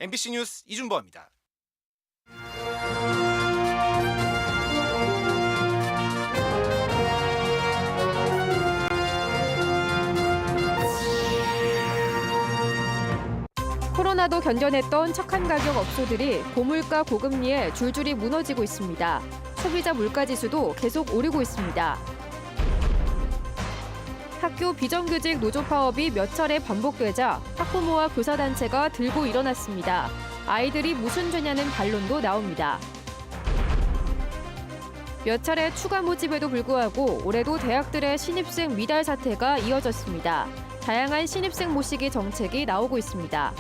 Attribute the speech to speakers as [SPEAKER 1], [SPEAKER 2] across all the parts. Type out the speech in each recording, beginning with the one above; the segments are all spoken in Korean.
[SPEAKER 1] MBC 뉴스 이준범입니다.
[SPEAKER 2] 코로나도 견뎌냈던 착한 가격 업소들이 고물가 고금리에 줄줄이 무너지고 있습니다. 소비자 물가지수도 계속 오르고 있습니다. 학교 비정규직 노조 파업이 몇 차례 반복되자 학부모와 교사단체가 들고 일어났습니다. 아이들이 무슨 죄냐는 반론도 나옵니다. 몇 차례 추가 모집에도 불구하고 올해도 대학들의 신입생 미달 사태가 이어졌습니다. 다양한 신입생 모시기 정책이 나오고 있습니다.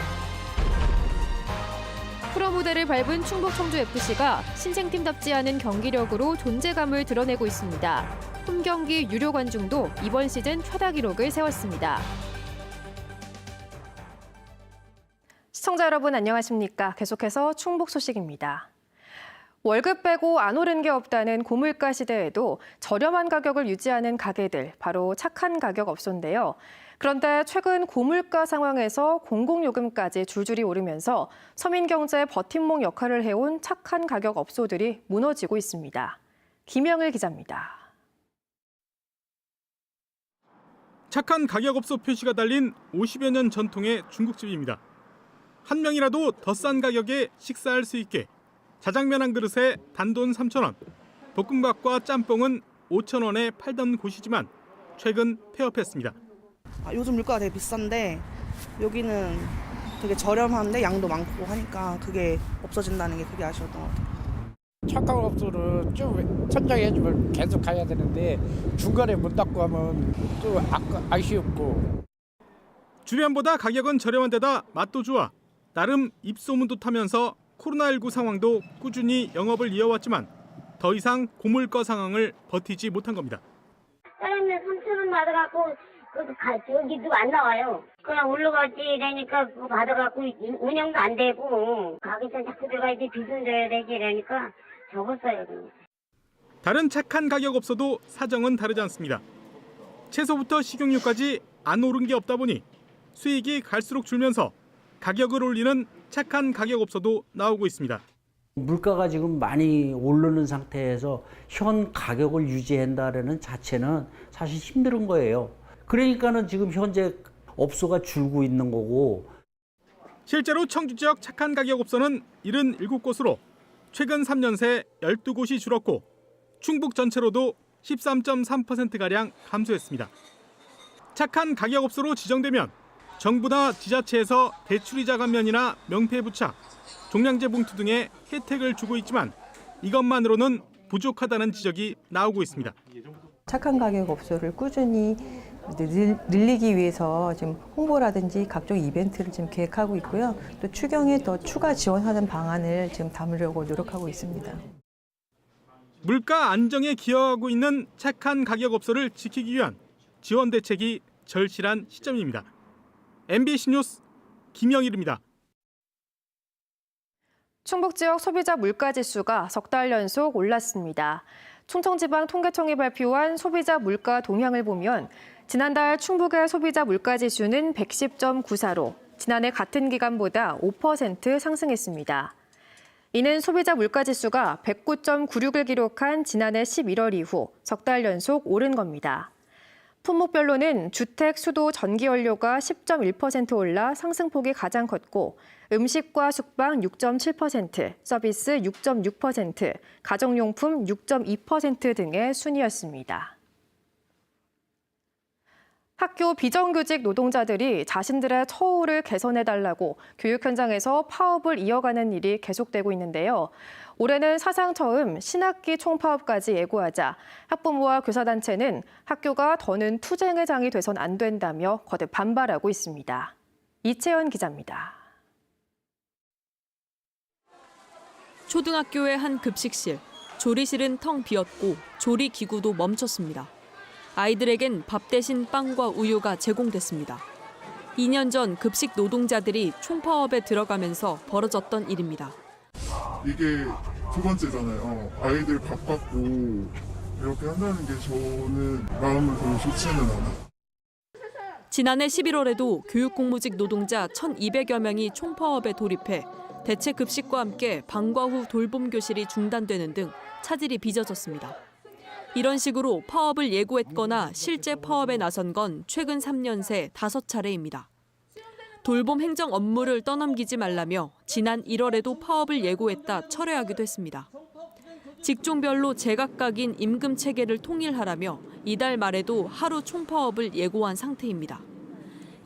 [SPEAKER 2] 프로 무대를 밟은 충북 청주FC가 신생팀답지 않은 경기력으로 존재감을 드러내고 있습니다. 홈경기 유료 관중도 이번 시즌 최다 기록을 세웠습니다. 시청자 여러분 안녕하십니까? 계속해서 충북 소식입니다. 월급 빼고 안 오른 게 없다는 고물가 시대에도 저렴한 가격을 유지하는 가게들, 바로 착한 가격 업소인데요. 그런데 최근 고물가 상황에서 공공요금까지 줄줄이 오르면서 서민 경제의 버팀목 역할을 해온 착한 가격 업소들이 무너지고 있습니다. 김영일 기자입니다.
[SPEAKER 3] 착한 가격업소 표시가 달린 50여 년 전통의 중국집입니다. 한 명이라도 더 싼 가격에 식사할 수 있게 자장면 한 그릇에 단돈 3,000원, 볶음밥과 짬뽕은 5,000원에 팔던 곳이지만 최근 폐업했습니다.
[SPEAKER 4] 요즘 물가가 되게 비싼데 여기는 되게 저렴한데 양도 많고 하니까 그게 없어진다는 게 그게 아쉬웠던 것 같아요.
[SPEAKER 5] 착한 업소를 좀 선정해주면 계속 가야 되는데 중간에 문 닫고 하면 또 아쉬웠고.
[SPEAKER 3] 주변보다 가격은 저렴한 데다 맛도 좋아 나름 입소문도 타면서 코로나19 상황도 꾸준히 영업을 이어왔지만 더 이상 고물가 상황을 버티지 못한 겁니다.
[SPEAKER 6] 짜장면 3,000원 받아갖고 여기도 안 나와요. 그냥 올라가지 이러니까 그거 받아갖고 운영도 안 되고 가게에서 자꾸 들어가야지 빚은 져야 되지 이러니까 접었어요. 그냥.
[SPEAKER 3] 다른 착한 가격 업소도 사정은 다르지 않습니다. 채소부터 식용유까지 안 오른 게 없다 보니 수익이 갈수록 줄면서 가격을 올리는 착한 가격 업소도 나오고 있습니다.
[SPEAKER 7] 물가가 지금 많이 오르는 상태에서 현 가격을 유지한다는 자체는 사실 힘든 거예요. 그러니까는 지금 현재 업소가 줄고 있는 거고.
[SPEAKER 3] 실제로 청주 지역 착한 가격 업소는 77곳으로 최근 3년 새 12곳이 줄었고 충북 전체로도 13.3%가량 감소했습니다. 착한 가격 업소로 지정되면 정부나 지자체에서 대출이자 감면이나 명패부착, 종량제 봉투 등의 혜택을 주고 있지만 이것만으로는 부족하다는 지적이 나오고 있습니다.
[SPEAKER 8] 착한 가격 업소를 꾸준히 늘리기 위해서 지금 홍보라든지 각종 이벤트를 지금 계획하고 있고요. 또 추경에 더 추가 지원하는 방안을 지금 담으려고 노력하고 있습니다.
[SPEAKER 3] 물가 안정에 기여하고 있는 착한 가격 업소를 지키기 위한 지원 대책이 절실한 시점입니다. MBC 뉴스 김영일입니다.
[SPEAKER 2] 충북 지역 소비자 물가지수가 석 달 연속 올랐습니다. 충청지방통계청이 발표한 소비자 물가 동향을 보면 지난달 충북의 소비자 물가지수는 110.94로 지난해 같은 기간보다 5% 상승했습니다. 이는 소비자 물가지수가 109.96을 기록한 지난해 11월 이후 석 달 연속 오른 겁니다. 품목별로는 주택, 수도, 전기연료가 10.1% 올라 상승폭이 가장 컸고 음식과 숙박 6.7%, 서비스 6.6%, 가정용품 6.2% 등의 순이었습니다. 학교 비정규직 노동자들이 자신들의 처우를 개선해달라고 교육 현장에서 파업을 이어가는 일이 계속되고 있는데요. 올해는 사상 처음 신학기 총파업까지 예고하자 학부모와 교사단체는 학교가 더는 투쟁의 장이 돼선 안 된다며 거듭 반발하고 있습니다. 이채연 기자입니다.
[SPEAKER 9] 초등학교의 한 급식실, 조리실은 텅 비었고 조리 기구도 멈췄습니다. 아이들에겐 밥 대신 빵과 우유가 제공됐습니다. 2년 전 급식 노동자들이 총파업에 들어가면서 벌어졌던 일입니다.
[SPEAKER 10] 이게 두 번째잖아요. 아이들 밥 받고 이렇게 한다는 게 저는 마음은 별로 좋지는 않아요.
[SPEAKER 9] 지난해 11월에도 교육공무직 노동자 1,200여 명이 총파업에 돌입해 대체 급식과 함께 방과 후 돌봄 교실이 중단되는 등 차질이 빚어졌습니다. 이런 식으로 파업을 예고했거나 실제 파업에 나선 건 최근 3년 새 5차례입니다. 돌봄 행정 업무를 떠넘기지 말라며 지난 1월에도 파업을 예고했다 철회하기도 했습니다. 직종별로 제각각인 임금 체계를 통일하라며 이달 말에도 하루 총파업을 예고한 상태입니다.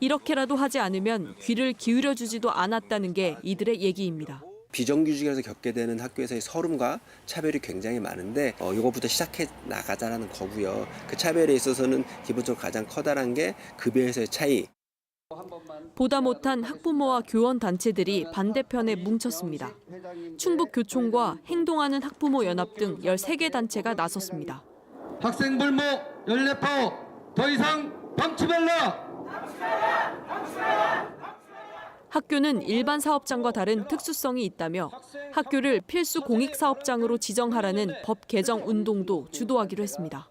[SPEAKER 9] 이렇게라도 하지 않으면 귀를 기울여주지도 않았다는 게 이들의 얘기입니다.
[SPEAKER 1] 비정규직에서 겪게 되는 학교에서의 서름과 차별이 굉장히 많은데 이거부터 시작해 나가자라는 거고요. 그 차별에 있어서는 기본적으로 가장 커다란 게 급여에서의 차이.
[SPEAKER 9] 보다 못한 학부모와 교원 단체들이 반대편에 뭉쳤습니다. 충북교총과 행동하는 학부모 연합 등 13개 단체가 나섰습니다.
[SPEAKER 11] 학생 불모 연례파업 더 이상 방치 말라!
[SPEAKER 9] 학교는 일반 사업장과 다른 특수성이 있다며 학교를 필수 공익사업장으로 지정하라는 법 개정 운동도 주도하기로 했습니다.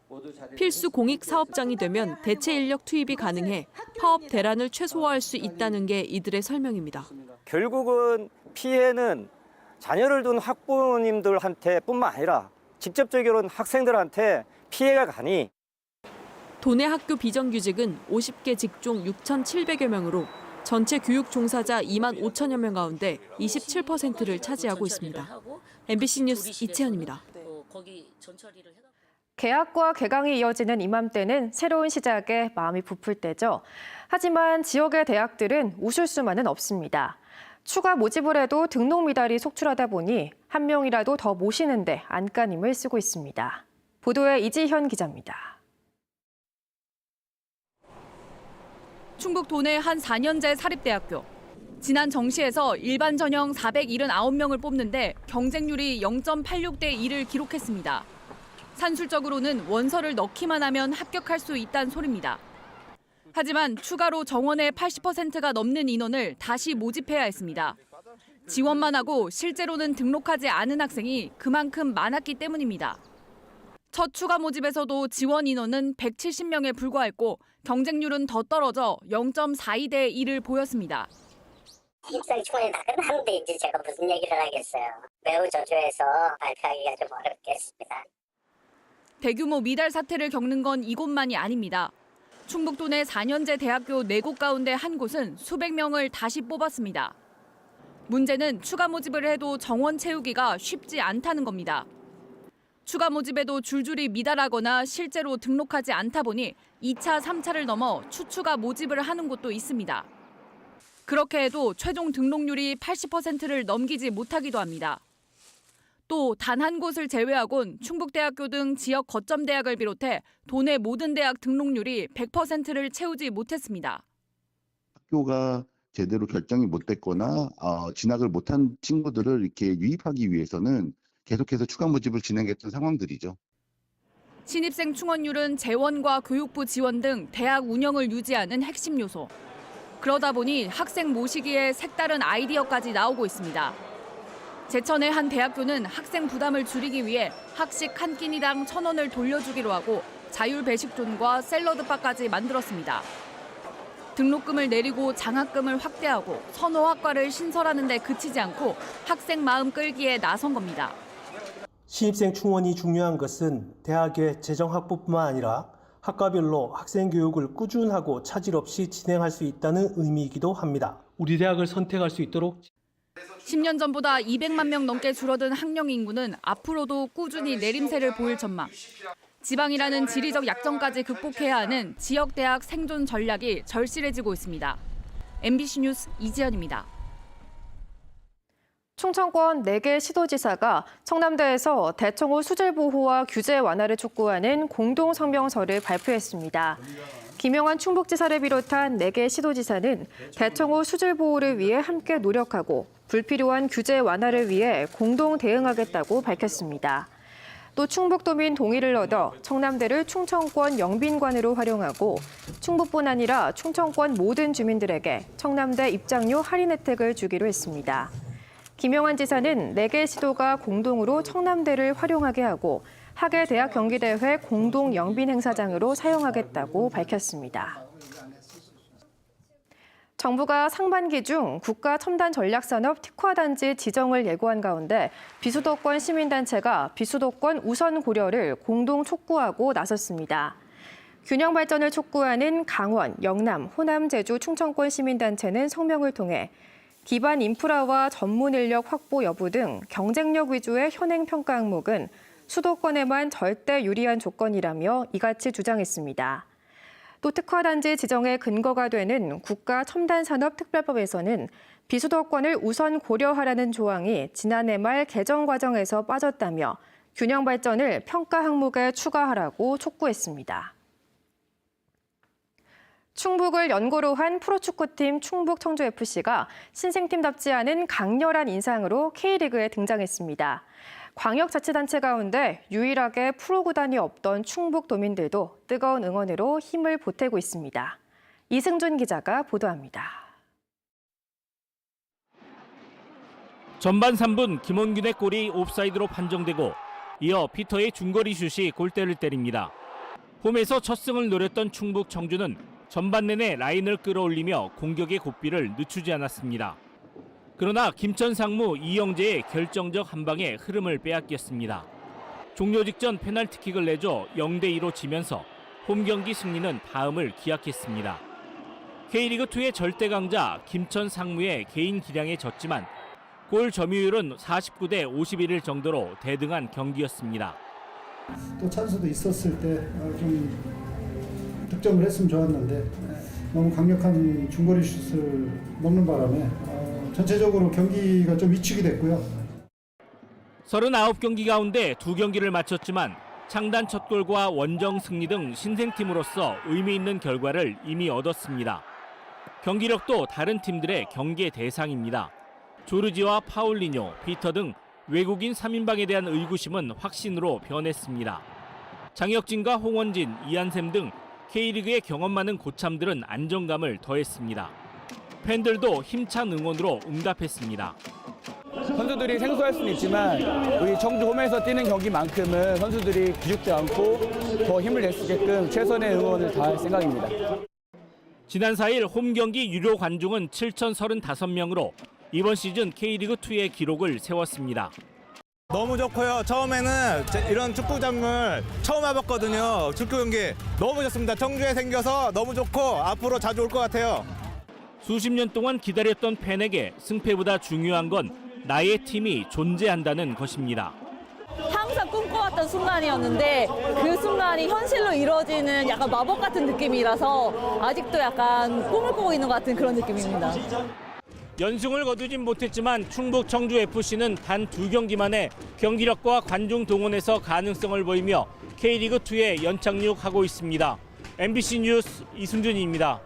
[SPEAKER 9] 필수 공익사업장이 되면 대체 인력 투입이 가능해 파업 대란을 최소화할 수 있다는 게 이들의 설명입니다.
[SPEAKER 12] 결국은 피해는 자녀를 둔 학부모님들한테뿐만 아니라 직접적으로는 학생들한테 피해가 가니.
[SPEAKER 9] 도내 학교 비정규직은 50개 직종 6,700여 명으로 전체 교육 종사자 2만 5천여 명 가운데 27%를 차지하고 있습니다. MBC 뉴스 이채연입니다.
[SPEAKER 2] 개학과 개강이 이어지는 이맘때는 새로운 시작에 마음이 부풀 때죠. 하지만 지역의 대학들은 웃을 수만은 없습니다. 추가 모집을 해도 등록 미달이 속출하다 보니 한 명이라도 더 모시는데 안간힘을 쓰고 있습니다. 보도에 이지현 기자입니다.
[SPEAKER 13] 충북 도내 한 4년제 사립대학교. 지난 정시에서 일반 전형 479명을 뽑는데 경쟁률이 0.86대 1을 기록했습니다. 산술적으로는 원서를 넣기만 하면 합격할 수 있다는 소리입니다. 하지만 추가로 정원의 80%가 넘는 인원을 다시 모집해야 했습니다. 지원만 하고 실제로는 등록하지 않은 학생이 그만큼 많았기 때문입니다. 첫 추가 모집에서도 지원 인원은 170명에 불과했고 경쟁률은 더 떨어져 0.42대 1을 보였습니다.
[SPEAKER 6] 입상 초안이 다 끝났는데 이제 제가 무슨 얘기를 하겠어요. 매우 저조해서 발표하기가 좀 어렵겠습니다.
[SPEAKER 13] 대규모 미달 사태를 겪는 건 이곳만이 아닙니다. 충북도 내 4년제 대학교 4곳 가운데 한 곳은 수백 명을 다시 뽑았습니다. 문제는 추가 모집을 해도 정원 채우기가 쉽지 않다는 겁니다. 추가 모집에도 줄줄이 미달하거나 실제로 등록하지 않다 보니 2차, 3차를 넘어 추추가 모집을 하는 곳도 있습니다. 그렇게 해도 최종 등록률이 80%를 넘기지 못하기도 합니다. 또 단 한 곳을 제외하곤 충북대학교 등 지역 거점 대학을 비롯해 도내 모든 대학 등록률이 100%를 채우지 못했습니다.
[SPEAKER 10] 학교가 제대로 결정이 못 됐거나 진학을 못한 친구들을 이렇게 유입하기 위해서는 계속해서 추가 모집을 진행했던 상황들이죠.
[SPEAKER 13] 신입생 충원율은 재원과 교육부 지원 등 대학 운영을 유지하는 핵심 요소. 그러다 보니 학생 모시기에 색다른 아이디어까지 나오고 있습니다. 제천의 한 대학교는 학생 부담을 줄이기 위해 학식 한 끼니당 1,000원을 돌려주기로 하고 자율 배식존과 샐러드바까지 만들었습니다. 등록금을 내리고 장학금을 확대하고 선호 학과를 신설하는 데 그치지 않고 학생 마음 끌기에 나선 겁니다.
[SPEAKER 14] 신입생 충원이 중요한 것은 대학의 재정 확보뿐만 아니라 학과별로 학생 교육을 꾸준하고 차질 없이 진행할 수 있다는 의미이기도 합니다. 우리 대학을 선택할 수 있도록
[SPEAKER 13] 10년 전보다 200만 명 넘게 줄어든 학령 인구는 앞으로도 꾸준히 내림세를 보일 전망. 지방이라는 지리적 약점까지 극복해야 하는 지역 대학 생존 전략이 절실해지고 있습니다. MBC 뉴스 이지연입니다.
[SPEAKER 2] 충청권 4개 시도지사가 청남대에서 대청호 수질 보호와 규제 완화를 촉구하는 공동 성명서를 발표했습니다. 김영환 충북지사를 비롯한 4개 시도지사는 대청호 수질 보호를 위해 함께 노력하고 불필요한 규제 완화를 위해 공동 대응하겠다고 밝혔습니다. 또 충북도민 동의를 얻어 청남대를 충청권 영빈관으로 활용하고 충북뿐 아니라 충청권 모든 주민들에게 청남대 입장료 할인 혜택을 주기로 했습니다. 김영환 지사는 4개 시도가 공동으로 청남대를 활용하게 하고 학예대학 경기대회 공동 영빈 행사장으로 사용하겠다고 밝혔습니다. 정부가 상반기 중 국가첨단전략산업 특화단지 지정을 예고한 가운데 비수도권 시민단체가 비수도권 우선 고려를 공동 촉구하고 나섰습니다. 균형 발전을 촉구하는 강원, 영남, 호남, 제주, 충청권 시민단체는 성명을 통해 기반 인프라와 전문 인력 확보 여부 등 경쟁력 위주의 현행 평가 항목은 수도권에만 절대 유리한 조건이라며 이같이 주장했습니다. 또 특화단지 지정의 근거가 되는 국가첨단산업특별법에서는 비수도권을 우선 고려하라는 조항이 지난해 말 개정 과정에서 빠졌다며 균형 발전을 평가 항목에 추가하라고 촉구했습니다. 충북을 연고로 한 프로축구팀 충북 청주FC가 신생팀답지 않은 강렬한 인상으로 K리그에 등장했습니다. 광역자치단체 가운데 유일하게 프로구단이 없던 충북도민들도 뜨거운 응원으로 힘을 보태고 있습니다. 이승준 기자가 보도합니다.
[SPEAKER 15] 전반 3분 김원균의 골이 옵사이드로 판정되고 이어 피터의 중거리 슛이 골대를 때립니다. 홈에서 첫 승을 노렸던 충북 청주는 전반 내내 라인을 끌어올리며 공격의 고삐를 늦추지 않았습니다. 그러나 김천 상무 이영재의 결정적 한 방에 흐름을 빼앗겼습니다. 종료 직전 페널티킥을 내줘 0대2로 지면서 홈 경기 승리는 다음을 기약했습니다. K리그2의 절대 강자 김천 상무의 개인 기량에 졌지만 골 점유율은 49대 51일 정도로 대등한 경기였습니다.
[SPEAKER 16] 또 찬스도 있었을 때 좀 득점을 했으면 좋았는데 너무 강력한 중거리 슛을 먹는 바람에 전체적으로 경기가 좀 위축이 됐고요.
[SPEAKER 15] 39경기 가운데 2경기를 마쳤지만 창단 첫 골과 원정 승리 등 신생팀으로서 의미 있는 결과를 이미 얻었습니다. 경기력도 다른 팀들의 경계 대상입니다. 조르지와 파울리뇨, 피터 등 외국인 3인방에 대한 의구심은 확신으로 변했습니다. 장혁진과 홍원진, 이한샘 등 K리그의 경험 많은 고참들은 안정감을 더했습니다. 팬들도 힘찬 응원으로 응답했습니다.
[SPEAKER 17] 선수들이 생소할 수는 있지만 우리 청주 홈에서 뛰는 경기만큼은 선수들이 기죽지 않고 더 힘을 낼 수 있게끔 최선의 응원을 다할 생각입니다.
[SPEAKER 15] 지난 4일 홈 경기 유료 관중은 7,035명으로 이번 시즌 K리그2의 기록을 세웠습니다.
[SPEAKER 18] 너무 좋고요. 처음에는 이런 축구장을 처음 와봤거든요. 축구 경기 너무 좋습니다. 청주에 생겨서 너무 좋고 앞으로 자주 올 것 같아요.
[SPEAKER 15] 수십 년 동안 기다렸던 팬에게 승패보다 중요한 건 나의 팀이 존재한다는 것입니다.
[SPEAKER 19] 항상 꿈꿔왔던 순간이었는데 그 순간이 현실로 이루어지는 약간 마법 같은 느낌이라서 아직도 약간 꿈을 꾸고 있는 것 같은 그런 느낌입니다.
[SPEAKER 15] 연승을 거두진 못했지만 충북 청주FC는 단 2경기 만에 경기력과 관중 동원에서 가능성을 보이며 K리그2에 연착륙하고 있습니다. MBC 뉴스 이승준입니다.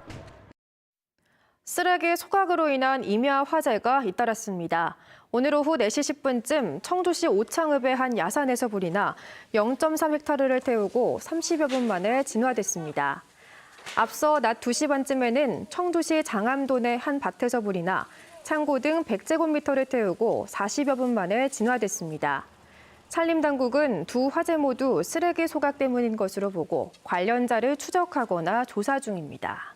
[SPEAKER 2] 쓰레기 소각으로 인한 임야 화재가 잇따랐습니다. 오늘 오후 4시 10분쯤 청주시 오창읍의 한 야산에서 불이 나 0.3헥타르를 태우고 30여 분 만에 진화됐습니다. 앞서 낮 2시 반쯤에는 청주시 장암동의 한 밭에서 불이 나 창고 등 100제곱미터를 태우고 40여 분 만에 진화됐습니다. 산림당국은 두 화재 모두 쓰레기 소각 때문인 것으로 보고 관련자를 추적하거나 조사 중입니다.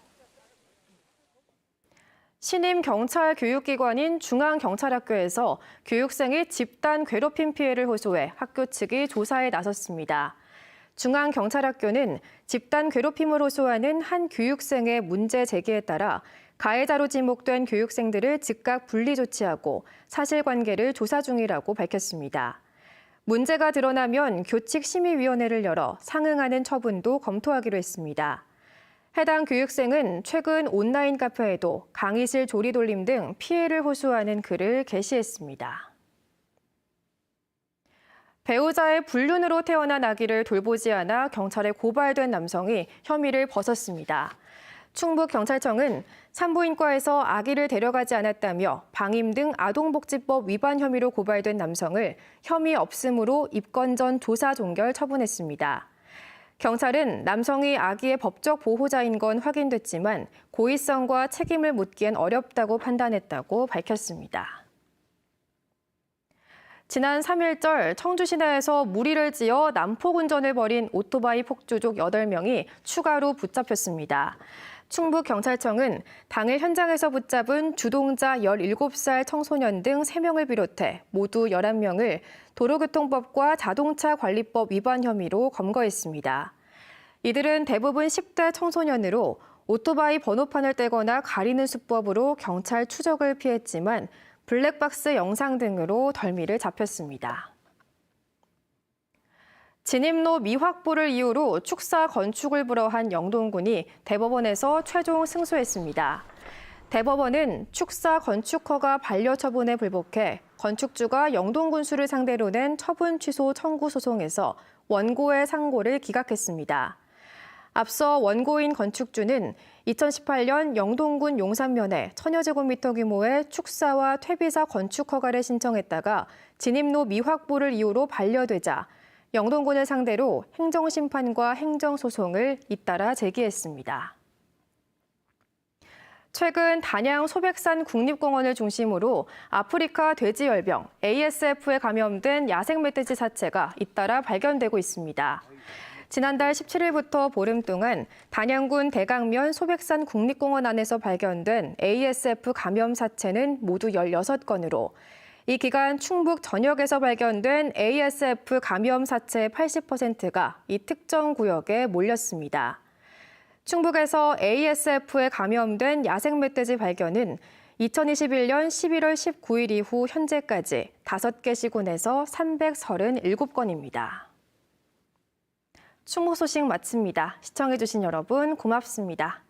[SPEAKER 2] 신임 경찰 교육기관인 중앙경찰학교에서 교육생이 집단 괴롭힘 피해를 호소해 학교 측이 조사에 나섰습니다. 중앙경찰학교는 집단 괴롭힘을 호소하는 한 교육생의 문제 제기에 따라 가해자로 지목된 교육생들을 즉각 분리 조치하고 사실관계를 조사 중이라고 밝혔습니다. 문제가 드러나면 교칙심의위원회를 열어 상응하는 처분도 검토하기로 했습니다. 해당 교육생은 최근 온라인 카페에도 강의실 조리돌림 등 피해를 호소하는 글을 게시했습니다. 배우자의 불륜으로 태어난 아기를 돌보지 않아 경찰에 고발된 남성이 혐의를 벗었습니다. 충북경찰청은 산부인과에서 아기를 데려가지 않았다며 방임 등 아동복지법 위반 혐의로 고발된 남성을 혐의 없음으로 입건 전 조사 종결 처분했습니다. 경찰은 남성이 아기의 법적 보호자인 건 확인됐지만 고의성과 책임을 묻기엔 어렵다고 판단했다고 밝혔습니다. 지난 3일절 청주 시내에서 무리를 지어 난폭 운전을 벌인 오토바이 폭주족 8명이 추가로 붙잡혔습니다. 충북경찰청은 당일 현장에서 붙잡은 주동자 17살 청소년 등 3명을 비롯해 모두 11명을 도로교통법과 자동차관리법 위반 혐의로 검거했습니다. 이들은 대부분 10대 청소년으로 오토바이 번호판을 떼거나 가리는 수법으로 경찰 추적을 피했지만 블랙박스 영상 등으로 덜미를 잡혔습니다. 진입로 미확보를 이유로 축사 건축을 불허한 영동군이 대법원에서 최종 승소했습니다. 대법원은 축사 건축허가 반려 처분에 불복해 건축주가 영동군수를 상대로 낸 처분 취소 청구 소송에서 원고의 상고를 기각했습니다. 앞서 원고인 건축주는 2018년 영동군 용산면에 1000여제곱미터 규모의 축사와 퇴비사 건축허가를 신청했다가 진입로 미확보를 이유로 반려되자 영동군을 상대로 행정심판과 행정소송을 잇따라 제기했습니다. 최근 단양 소백산 국립공원을 중심으로 아프리카 돼지열병 ASF에 감염된 야생 멧돼지 사체가 잇따라 발견되고 있습니다. 지난달 17일부터 보름 동안 단양군 대강면 소백산 국립공원 안에서 발견된 ASF 감염 사체는 모두 16건으로 이 기간 충북 전역에서 발견된 ASF 감염 사체의 80%가 이 특정 구역에 몰렸습니다. 충북에서 ASF에 감염된 야생 멧돼지 발견은 2021년 11월 19일 이후 현재까지 5개 시군에서 337건입니다. 충북 소식 마칩니다. 시청해주신 여러분 고맙습니다.